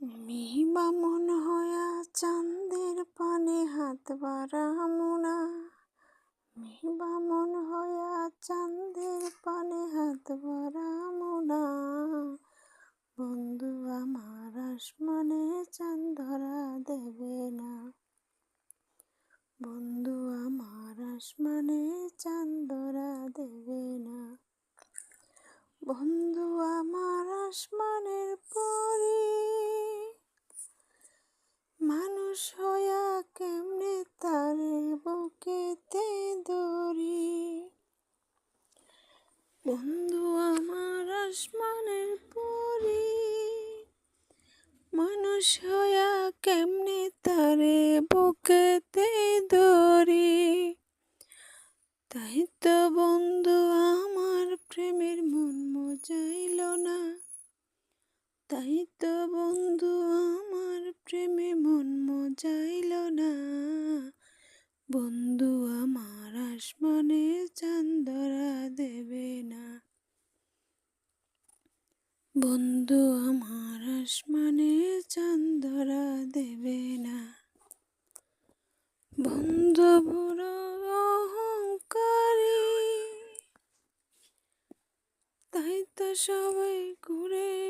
মিহিবা মন হয়া চাঁদের পানে হাত বাড়ামু না। মিহিবা মন হয়া চাঁদের পানে হাত বাড়ামু না। বন্ধু আমার আসমানে চাঁদ ধরা দেবে না। বন্ধু আমার আসমানে চাঁদ ধরা দেবে না। বন্ধু আমার আসমানের পরি, মানুষ হইয়া কেমনে তারে বুকেতে ধরি। বন্ধু আমার আসমানের পরি, মানুষ হইয়া কেমনে তারে বুকেতে ধরি। তাই তো বন্ধু আমার প্রেমের মন মজাইল না। তাই তো বন্ধু আমার প্রেমে মন মজাইল না। বন্ধু আমার আসমানে চাঁদ ধরা দেবে না। বন্ধু আমার আসমানে চাঁদ ধরা দেবে না। বন্ধু বড় অহংকারী, তাই তো সবাই ঘুরে